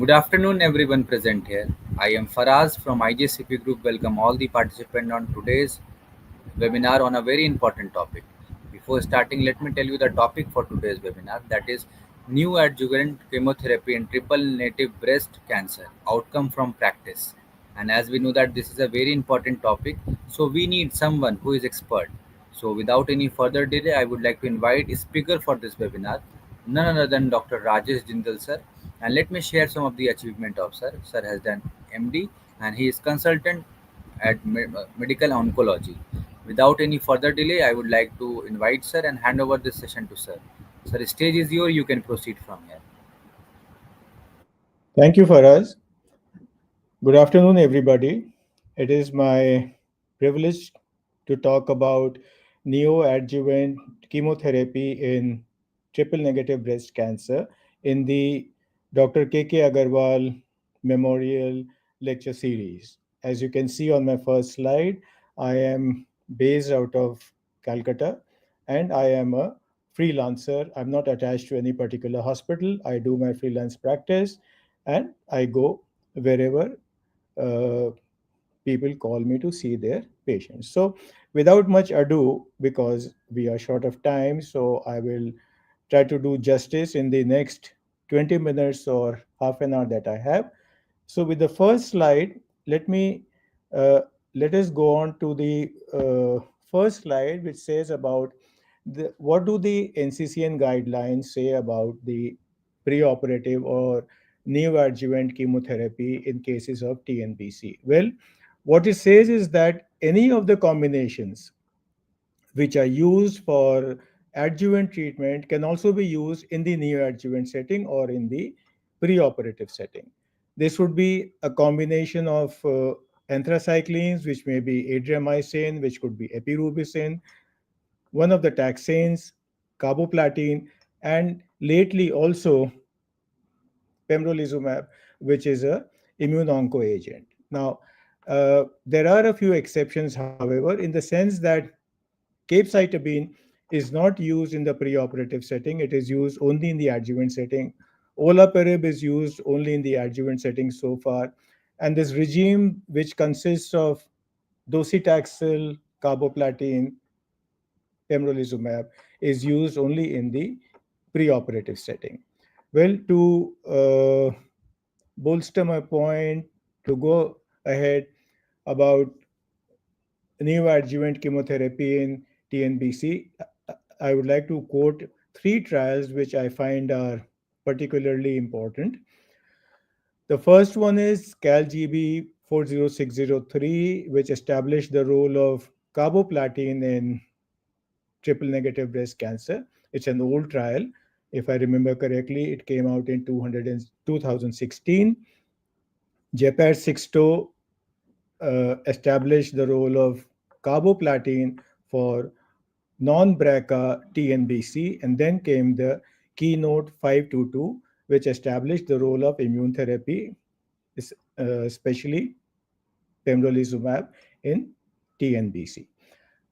Good afternoon, everyone present here. I am Faraz from IJCP Group. Welcome all the participants on today's webinar on a very important topic. Before starting, let me tell you the topic for today's webinar, that is neoadjuvant chemotherapy in triple negative breast cancer outcome from practice. And as we know that this is a very important topic, so we need someone who is expert. So without any further delay, I would like to invite a speaker for this webinar, none other than Dr. Rajesh Jindal sir. And let me share some of the achievement of sir. Sir has done MD and he is consultant at medical oncology. Without any further delay, I would like to invite sir and hand over this session to sir. Sir, stage is yours. You can proceed from here. Thank you, Faraz. Good afternoon, everybody. It is my privilege to talk about neoadjuvant chemotherapy in triple negative breast cancer in the Dr. K.K. Agarwal Memorial Lecture Series. As you can see on my first slide, I am based out of Calcutta and I am a freelancer. I'm not attached to any particular hospital. I do my freelance practice and I go wherever uh, people call me to see their patients. So, without much ado, because we are short of time, so I will try to do justice in the next 20 minutes or half an hour that I have. So, with the first slide, let me uh, let us go on to the first slide, which says about what do the NCCN guidelines say about the preoperative or neoadjuvant chemotherapy in cases of TNBC. Well, what it says is that any of the combinations which are used for adjuvant treatment can also be used in the neoadjuvant setting or in the preoperative setting. This would be a combination of anthracyclines, which may be adriamycin, which could be epirubicin, one of the taxanes, carboplatin, and lately also pembrolizumab, which is a immune onco agent. Now, there are a few exceptions, however, in the sense that capecitabine is not used in the preoperative setting. It is used only in the adjuvant setting. Olaparib is used only in the adjuvant setting so far. And this regime, which consists of docetaxel, carboplatin, pembrolizumab, is used only in the preoperative setting. Well, to bolster my point, to go ahead about neoadjuvant chemotherapy in TNBC, I would like to quote three trials which I find are particularly important. The first one is CalGB 40603, which established the role of carboplatin in triple negative breast cancer. It's an old trial. If I remember correctly, it came out in 2016. JPAD 62 established the role of carboplatin for non-BRCA TNBC, and then came the Keynote 522, which established the role of immune therapy, especially pembrolizumab in TNBC.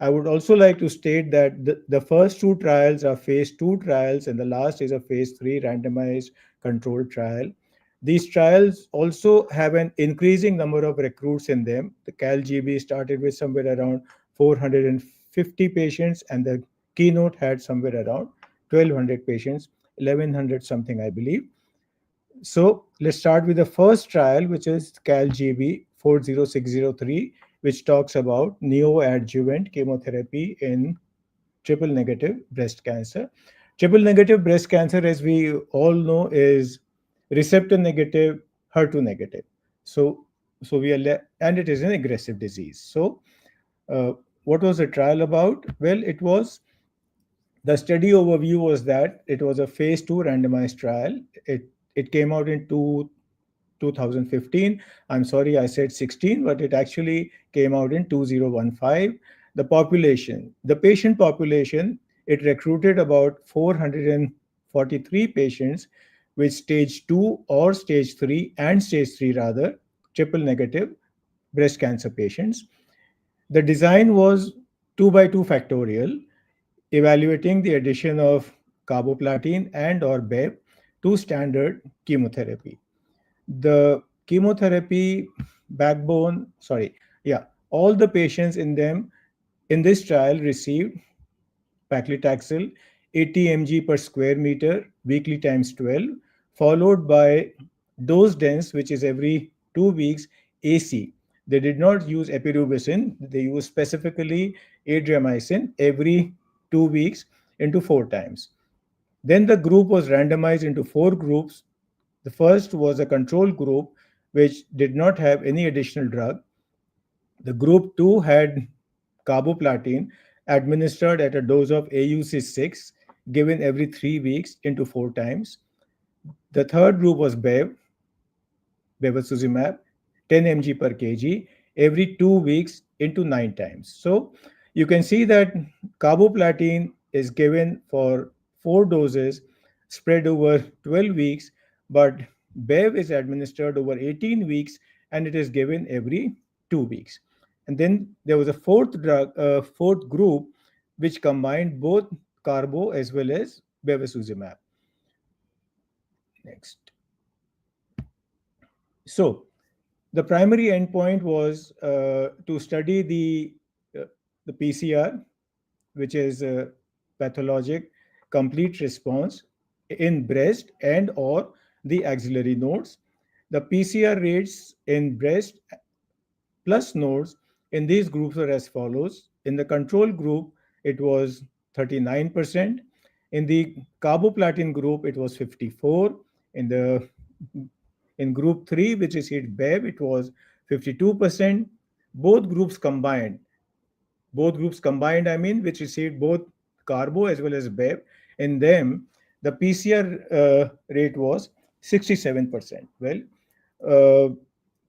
I would also like to state that the first two trials are phase 2 trials, and the last is a phase 3 randomized controlled trial. These trials also have an increasing number of recruits in them. The CalGB started with somewhere around 450 patients, and the Keynote had somewhere around 1,200 patients, 1,100 something, I believe. So let's start with the first trial, which is CalGB 40603, which talks about neoadjuvant chemotherapy in triple negative breast cancer. Triple negative breast cancer, as we all know, is receptor negative, HER2 negative. So, and it is an aggressive disease. So, uh, what was the trial about? Well, the study overview was that it was a phase 2 randomized trial. It came out in 2015. I'm sorry, I said 16, but it actually came out in 2015. The patient population, it recruited about 443 patients with stage 2 or stage 3 and stage 3 rather, triple negative breast cancer patients. The design was 2 by 2 factorial, evaluating the addition of carboplatin and or BEV to standard chemotherapy. The chemotherapy backbone, sorry, yeah, all the patients in them in this trial received paclitaxel 80 mg per square meter weekly times 12, followed by dose dense, which is every 2 weeks, AC. They did not use epirubicin, they used specifically adriamycin every 2 weeks into 4 times. Then the group was randomized into four groups. The first was a control group, which did not have any additional drug. The group 2 had carboplatin administered at a dose of AUC6 given every 3 weeks into 4 times. The third group was bevacizumab, 10 mg per kg every 2 weeks into 9 times. So you can see that carboplatin is given for 4 doses spread over 12 weeks, but Bev is administered over 18 weeks and it is given every 2 weeks. And then there was a fourth group which combined both carbo as well as bevacizumab. Next. So the primary endpoint was to study uh, the PCR, which is pathologic complete response in breast and or the axillary nodes. The PCR rates in breast plus nodes in these groups are as follows. In the control group, it was 39%. In the carboplatin group, it was 54. In the in group 3, which is hit BEV, it was 52%. Both groups combined, I mean, which received both carbo as well as BEV, in them, the PCR rate was 67%. Well, uh,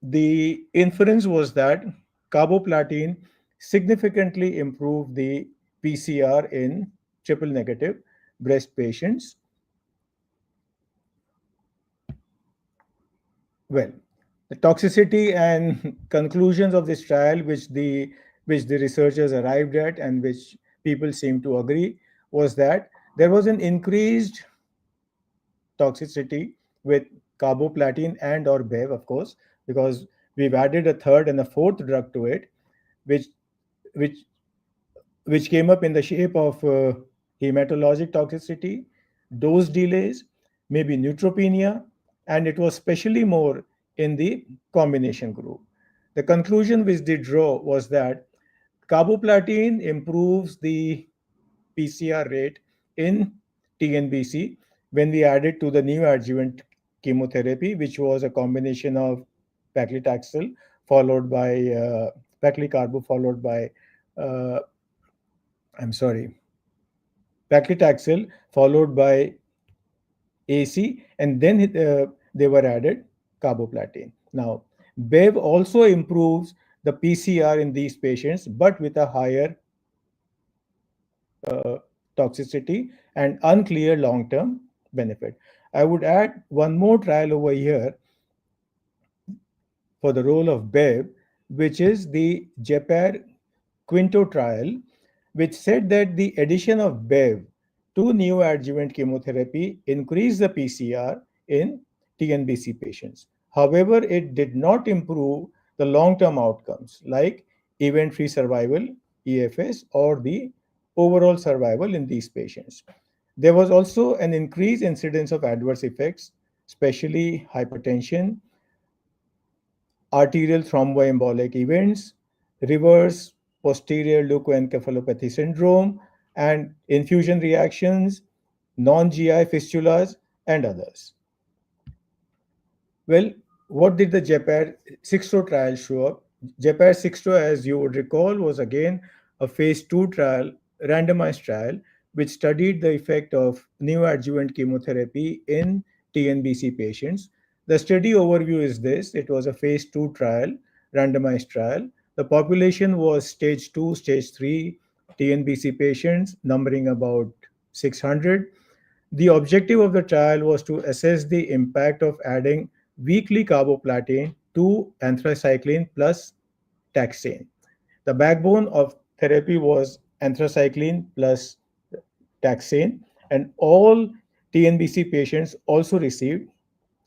the inference was that carboplatin significantly improved the PCR in triple negative breast patients. Well, the toxicity and conclusions of this trial, which the researchers arrived at and which people seem to agree, was that there was an increased toxicity with carboplatin and or BEV, of course, because we've added a third and a fourth drug to it, which which which came up in the shape of hematologic toxicity, dose delays, maybe neutropenia, and it was especially more in the combination group. The conclusion which they draw was that carboplatin improves the PCR rate in TNBC when we added to the neoadjuvant chemotherapy, which was a combination of paclitaxel followed by paclicarbo followed by uh, I'm sorry, paclitaxel followed by AC, and then they were added carboplatin. Now, BEV also improves the PCR in these patients, but with a higher toxicity and unclear long-term benefit. I would add one more trial over here for the role of BEV, which is the JEPAR Quinto trial, which said that the addition of BEV to neoadjuvant chemotherapy increased the PCR in TNBC patients. However, it did not improve the long term outcomes like event free survival, EFS, or the overall survival in these patients. There was also an increased incidence of adverse effects, especially hypertension, arterial thromboembolic events, reverse posterior leukoencephalopathy syndrome, and infusion reactions, non GI fistulas, and others. Well, what did the JEPAR 6 trial show up? JEPAR 6, as you would recall, was again a phase 2 trial, randomized trial, which studied the effect of neoadjuvant chemotherapy in TNBC patients. The study overview is this: it was a phase 2 trial, randomized trial. The population was stage 2, stage 3 TNBC patients, numbering about 600. The objective of the trial was to assess the impact of adding weekly carboplatin to anthracycline plus taxane. The backbone of therapy was anthracycline plus taxane, and all TNBC patients also received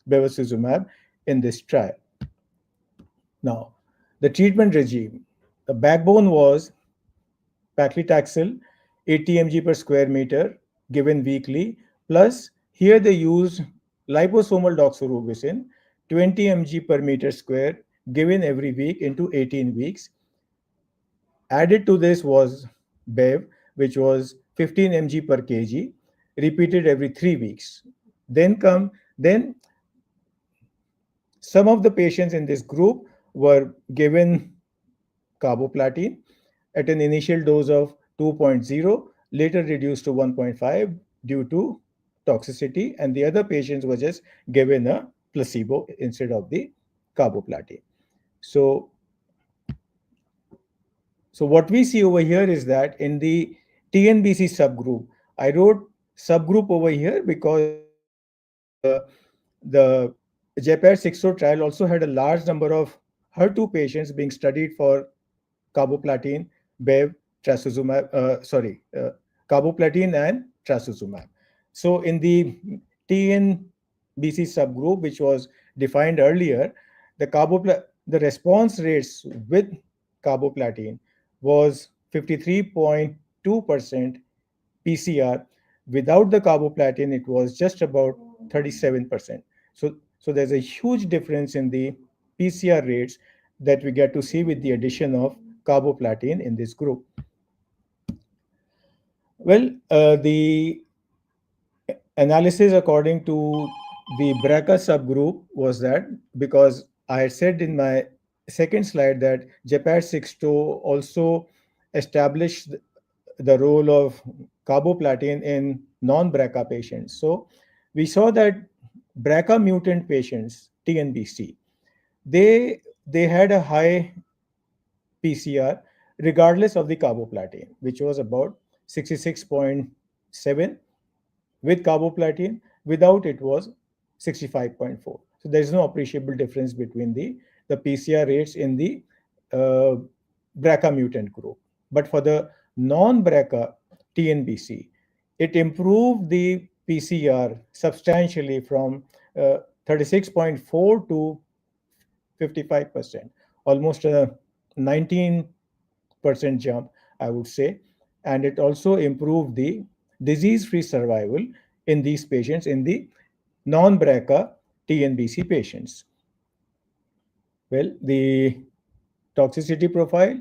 bevacizumab. in this trial. Now, the treatment regime, the backbone was paclitaxel, 80 mg per square meter, given weekly, plus here they used liposomal doxorubicin, 20 mg per meter square, given every week into 18 weeks. Added to this was BEV, which was 15 mg per kg, repeated every 3 weeks. Then some of the patients in this group were given carboplatin at an initial dose of 2.0, later reduced to 1.5 due to toxicity, and the other patients were just given a placebo instead of the carboplatin. So, so what we see over here is that in the TNBC subgroup, I wrote subgroup over here because the JPEG 6 trial also had a large number of HER2 patients being studied for carboplatin, BEV, trastuzumab, carboplatin and trastuzumab. So in the TNBC subgroup, which was defined earlier, the response rates with carboplatin was 53.2% PCR. Without the carboplatin, it was just about 37%. So there's a huge difference in the PCR rates that we get to see with the addition of carboplatin in this group. Well, the analysis according to the BRCA subgroup was that because I had said in my second slide that JPAD6 also established the role of carboplatin in non-BRCA patients. So we saw that BRCA mutant patients, TNBC, they had a high PCR regardless of the carboplatin, which was about 66.7 with carboplatin. Without it was 65.4. So there is no appreciable difference between the PCR rates in the uh, BRCA mutant group. But for the non-BRCA TNBC, it improved the PCR substantially from 36.4 to 55%, almost a 19% jump, I would say. And it also improved the disease free survival in these patients, in the non BRCA TNBC patients. Well, the toxicity profile,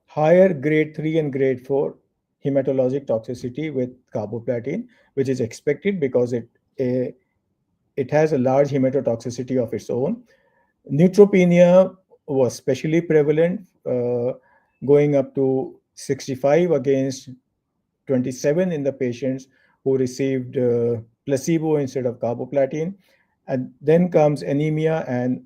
higher grade 3 and grade 4 hematologic toxicity with carboplatin, which is expected because it has a large hematotoxicity of its own. Neutropenia was especially prevalent, going up to 65 against 27 in the patients who received placebo instead of carboplatin. And then comes anemia and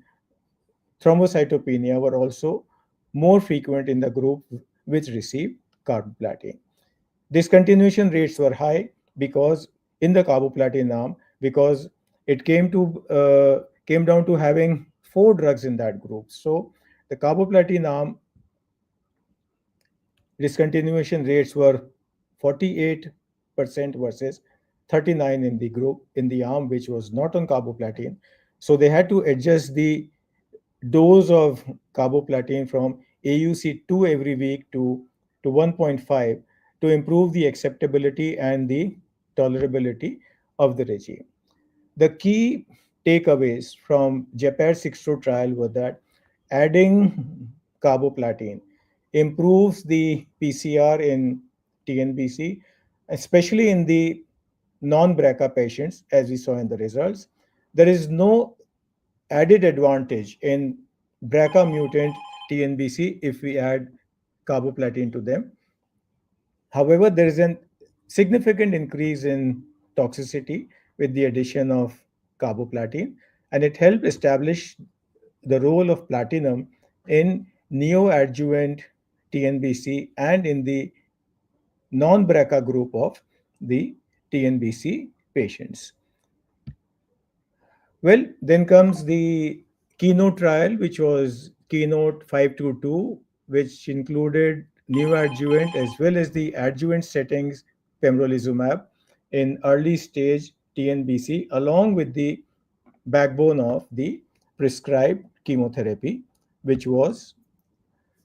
thrombocytopenia were also more frequent in the group which received carboplatin. Discontinuation rates were high because in the carboplatin arm, because it came down to having four drugs in that group. So the carboplatin arm discontinuation rates were 48% versus 39 in the group in the arm which was not on carboplatin. So they had to adjust the dose of carboplatin from AUC 2 every week to 1.5 to improve the acceptability and the tolerability of the regime. The key takeaways from JAPAD 6 trial were that adding carboplatin improves the PCR in TNBC, especially in the non-BRCA patients, as we saw in the results. There is no added advantage in BRCA mutant TNBC if we add carboplatin to them. However, there is a significant increase in toxicity with the addition of carboplatin, and it helped establish the role of platinum in neoadjuvant TNBC and in the non-BRCA group of the TNBC patients. Well, then comes the keynote trial, which was keynote 522, which included neoadjuvant as well as the adjuvant settings pembrolizumab in early stage TNBC, along with the backbone of the prescribed chemotherapy, which was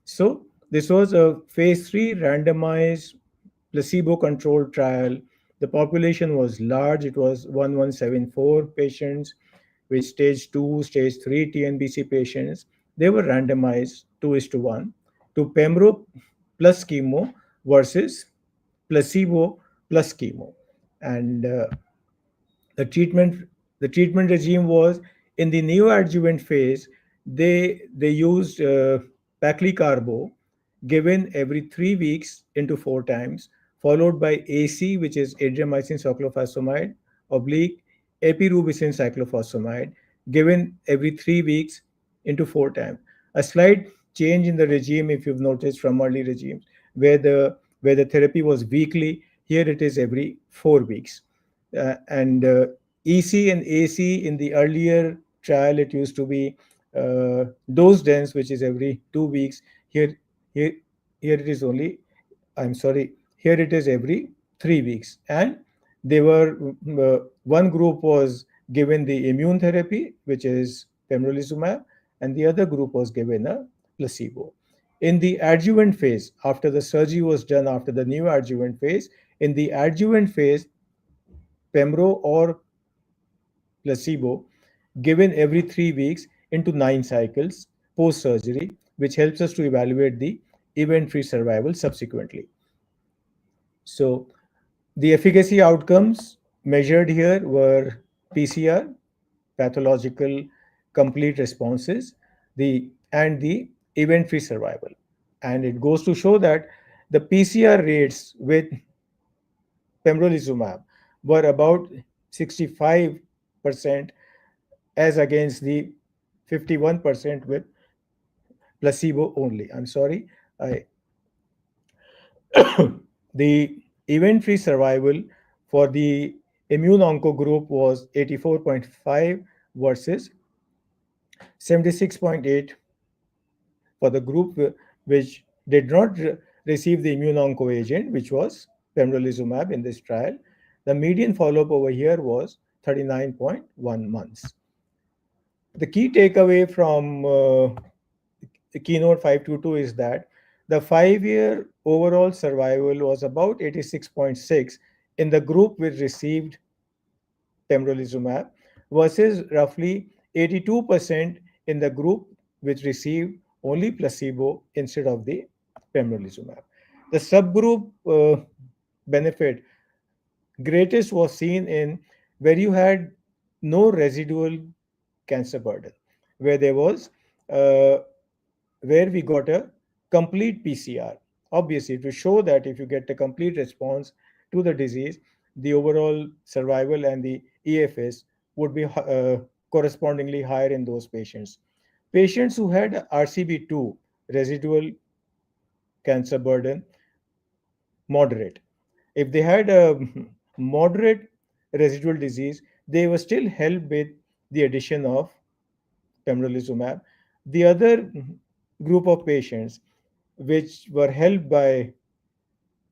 so this was a phase 3 randomized placebo controlled trial. The population was large, it was 1174 patients with stage 2, stage 3 TNBC patients. They were randomized 2 is to 1 to Pembro plus chemo versus placebo plus chemo. And the treatment the treatment regime was in the neoadjuvant phase. They used paclicarbo given every 3 weeks into 4 times, followed by AC, which is adriamycin cyclophosphamide oblique epirubicin cyclophosphamide, given every 3 weeks into 4 times. A slight change in the regime, if you've noticed from early regimes, where the therapy was weekly, here it is every 4 weeks. And EC and AC in the earlier trial, it used to be dose dense, which is every 2 weeks. Here, here, here it is only. I'm sorry. Here it is every 3 weeks, and they were one group was given the immune therapy, which is pembrolizumab, and the other group was given a placebo. In the adjuvant phase, after the surgery was done, after the new adjuvant phase, in the adjuvant phase, pembro or placebo given every 3 weeks into 9 cycles post surgery, which helps us to evaluate the event free survival subsequently. So, the efficacy outcomes measured here were PCR, pathological complete responses, and the event free survival. And it goes to show that the PCR rates with pembrolizumab were about 65% as against the 51% with placebo only. I'm sorry. I, the event free survival for the immune onco group was 84.5 versus 76.8 for the group which did not receive the immune onco agent, which was pembrolizumab in this trial. The median follow up over here was 39.1 months. The key takeaway from Keynote 522 is that the 5 year overall survival was about 86.6 in the group which received pembrolizumab versus roughly 82% in the group which received only placebo instead of the pembrolizumab. The subgroup benefit greatest was seen in where you had no residual cancer burden, where there was uh, where we got a complete PCR. Obviously, to show that if you get a complete response to the disease, the overall survival and the EFS would be correspondingly higher in those patients. Patients who had RCB2, residual cancer burden, moderate. If they had a moderate residual disease, they were still helped with the addition of pembrolizumab. The other group of patients which were helped by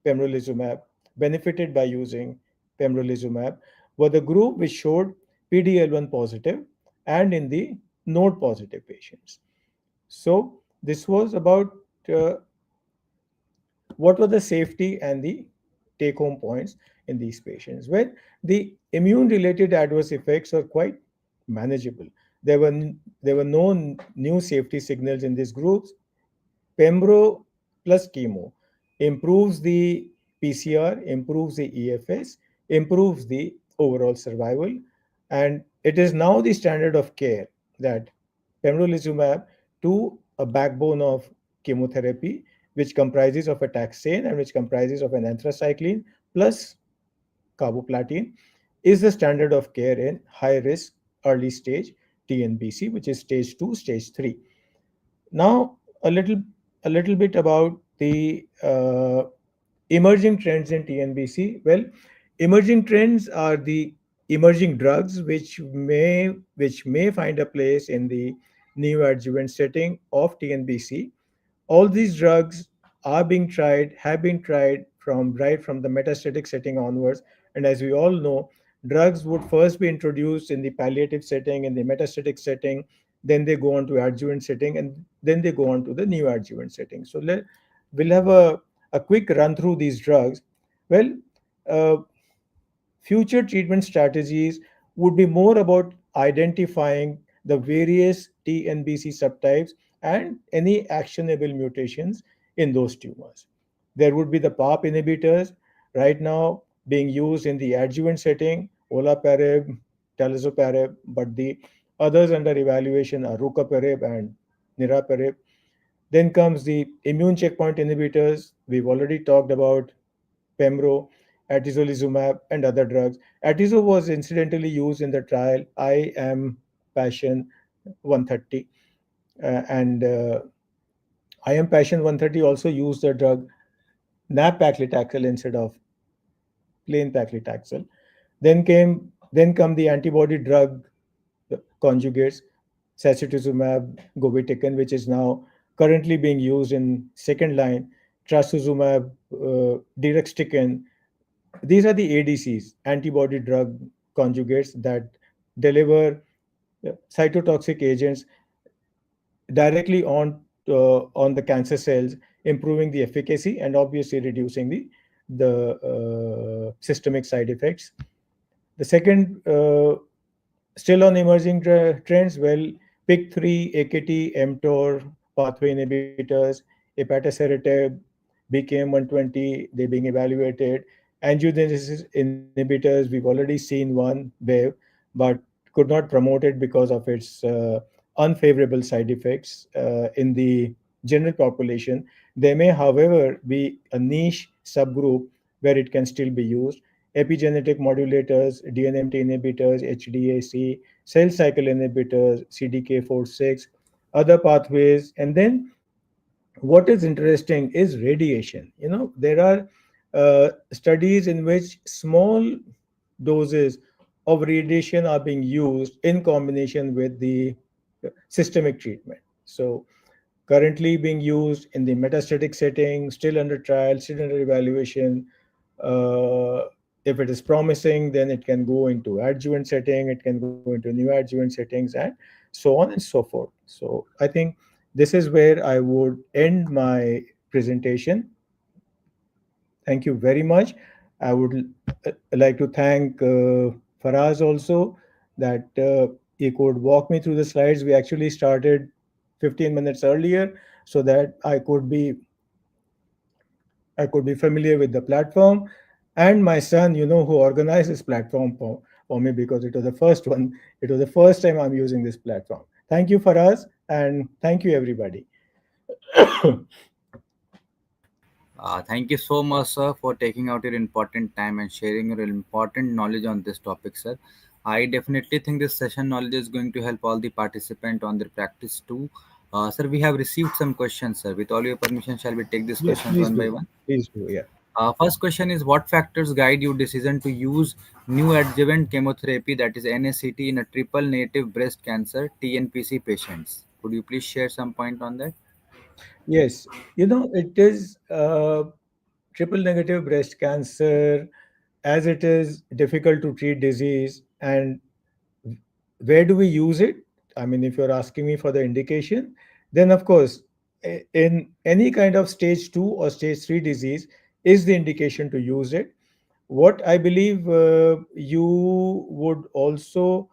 pembrolizumab, benefited by using pembrolizumab, were the group which showed PDL1 positive and in the node positive patients. So, this was about uh, what were the safety and the take home points in these patients, where the immune related adverse effects are quite manageable. There were no new safety signals in these groups. Pembro plus chemo improves the PCR, improves the EFS, improves the overall survival, and it is now the standard of care that pembrolizumab to a backbone of chemotherapy, which comprises of a taxane and which comprises of an anthracycline plus carboplatin, is the standard of care in high risk early stage TNBC, which is stage 2, stage 3. Now, a little bit about the emerging trends in TNBC. Well, emerging trends are the emerging drugs which may find a place in the neoadjuvant setting of TNBC. All these drugs are being tried, have been tried from right from the metastatic setting onwards. And as we all know, drugs would first be introduced in the palliative setting, in the metastatic setting, then they go on to adjuvant setting, and then they go on to the neoadjuvant setting. So we'll have a quick run through these drugs. Well, uh, future treatment strategies would be more about identifying the various TNBC subtypes and any actionable mutations in those tumors. There would be the PARP inhibitors right now being used in the adjuvant setting, olaparib, talazoparib, but the others under evaluation are rucaparib and niraparib. Then comes the immune checkpoint inhibitors. We've already talked about Pembro, atezolizumab, and other drugs. Atizo was incidentally used in the trial I am Passion 130, and I am Passion 130 also used the drug nab-paclitaxel instead of plain paclitaxel. Then come the antibody drug conjugates, sacituzumab govitecan, which is now currently being used in second line, trastuzumab deruxtecan. These are the ADCs, antibody drug conjugates, that deliver cytotoxic agents directly on the cancer cells, improving the efficacy and obviously reducing the systemic side effects. The second, still on emerging trends, well, PIK3, AKT, mTOR, pathway inhibitors, ipatasertib, BKM120, they're being evaluated. Angiogenesis inhibitors, we've already seen one wave, but could not promote it because of its unfavorable side effects in the general population. There may, however, be a niche subgroup where it can still be used. Epigenetic modulators, DNMT inhibitors, HDAC, cell cycle inhibitors, CDK4/6, other pathways. And then what is interesting is radiation. There are studies in which small doses of radiation are being used in combination with the systemic treatment. So currently being used in the metastatic setting, still under trial, still under evaluation. Uh, if it is promising, then it can go into adjuvant setting, it can go into neoadjuvant settings, and so on and so forth. So I think this is where I would end my presentation. Thank you very much. I would like to thank Faraz also, that he could walk me through the slides. We actually started 15 minutes earlier so that I could be familiar with the platform, and my son, who organized this platform for me, because it was the first one. It was the first time I'm using this platform. Thank you, Faraz, and thank you, everybody. Thank you so much, sir, for taking out your important time and sharing your important knowledge on this topic, sir. I definitely think this session knowledge is going to help all the participants on their practice too. Sir, we have received some questions, sir. With all your permission, shall we take these Yes, questions please one by do. one? Please do. Yeah. First question is, what factors guide your decision to use new adjuvant chemotherapy, that is NACT, in a triple negative breast cancer TNPC patients? Could you please share some point on that? Yes. It is triple negative breast cancer, as it is difficult to treat disease. And where do we use it? I mean, if you're asking me for the indication, then of course, in any kind of stage 2 or stage 3 disease is the indication to use it. What I believe you would also,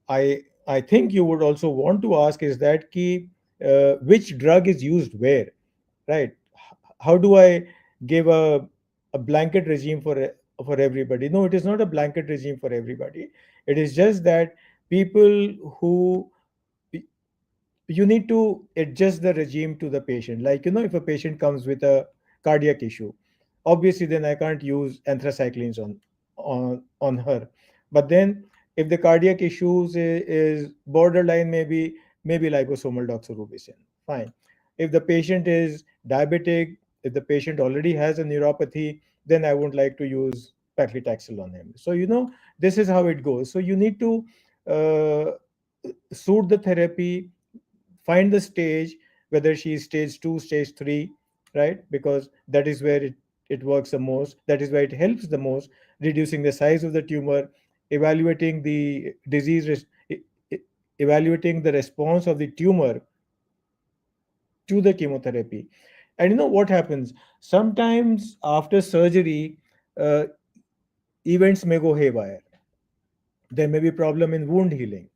I think you would also want to ask is that which drug is used where, right? How do I give a blanket regime for everybody? No, it is not a blanket regime for everybody. It is just that people who, you need to adjust the regime to the patient. Like, if a patient comes with a cardiac issue, obviously then I can't use anthracyclines on her. But then if the cardiac issues is borderline, maybe liposomal doxorubicin, fine. If the patient is diabetic, if the patient already has a neuropathy, then I won't like to use paclitaxel on him. So this is how it goes. So you need to uh, suit the therapy, find the stage, whether she is stage 2, stage 3, right? Because that is where it works the most, that is where it helps the most, reducing the size of the tumor, evaluating the disease evaluating the response of the tumor to the chemotherapy. And you know what happens? Sometimes after surgery, uh, events may go haywire. There may be problem in wound healing.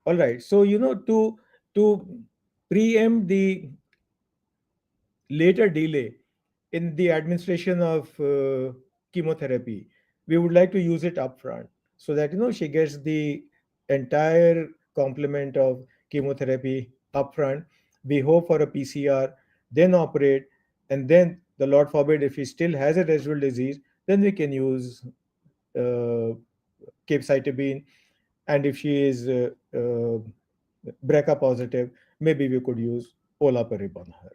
All right. So to preempt the later delay in the administration of chemotherapy, we would like to use it upfront so that she gets the entire complement of chemotherapy upfront. We hope for a PCR, then operate, and then the Lord forbid if he still has a residual disease, then we can use uh, capecitabine, and if she is BRCA positive, maybe we could use olaparib on her.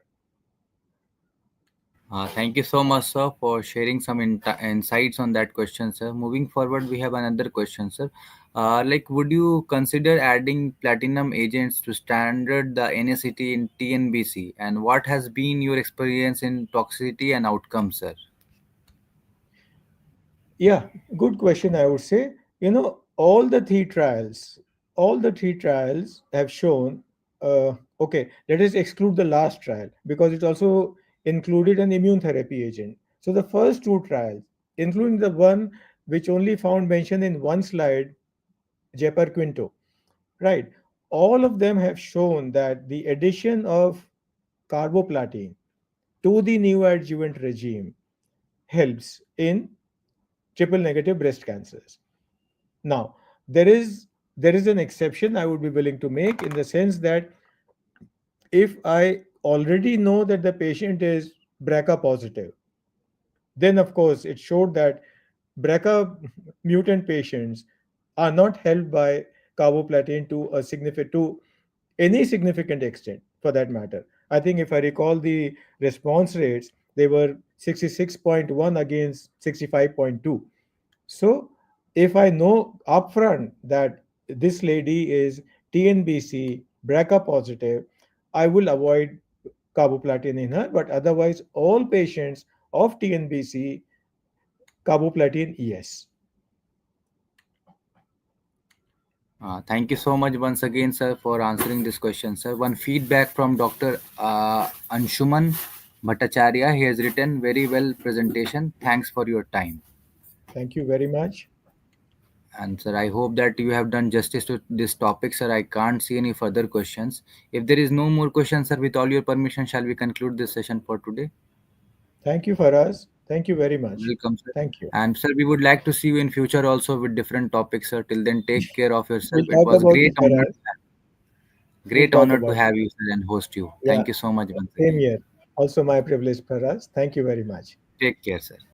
Thank you so much, sir, for sharing some insights on that question, sir. Moving forward, we have another question, sir. Like, would you consider adding platinum agents to standard the NACT in TNBC? And what has been your experience in toxicity and outcomes, sir? Yeah, good question, I would say. All the three trials have shown, okay, let us exclude the last trial because it also included an immune therapy agent. So the first two trials, including the one which only found mention in one slide, Jepar Quinto, right? All of them have shown that the addition of carboplatin to the neoadjuvant regime helps in triple negative breast cancers. Now, there is an exception I would be willing to make in the sense that if I already know that the patient is BRCA positive, then of course it showed that BRCA mutant patients are not helped by carboplatin to a significant to any significant extent for that matter. I think if I recall the response rates, they were 66.1 against 65.2. So if I know upfront that this lady is TNBC, BRCA positive, I will avoid carboplatin in her. But otherwise, all patients of TNBC, carboplatin, yes. Thank you so much once again, sir, for answering this question, sir. One feedback from Dr. Anshuman Bhattacharya. He has written very well presentation. Thanks for your time. Thank you very much. And sir, I hope that you have done justice to this topic, sir. I can't see any further questions. If there is no more questions, sir, with all your permission, shall we conclude this session for today? Thank you, Faraz. Thank you very much. Welcome, sir. Thank you. And sir, we would like to see you in future also with different topics, sir. Till then, take care of We'll yourself. It talk was about it, Faraz. We'll great talk honor to about it. have you, sir, and host you. Yeah, Thank you so much once same again. here. Also, my privilege, Faraz. Thank you very much. Take care, sir.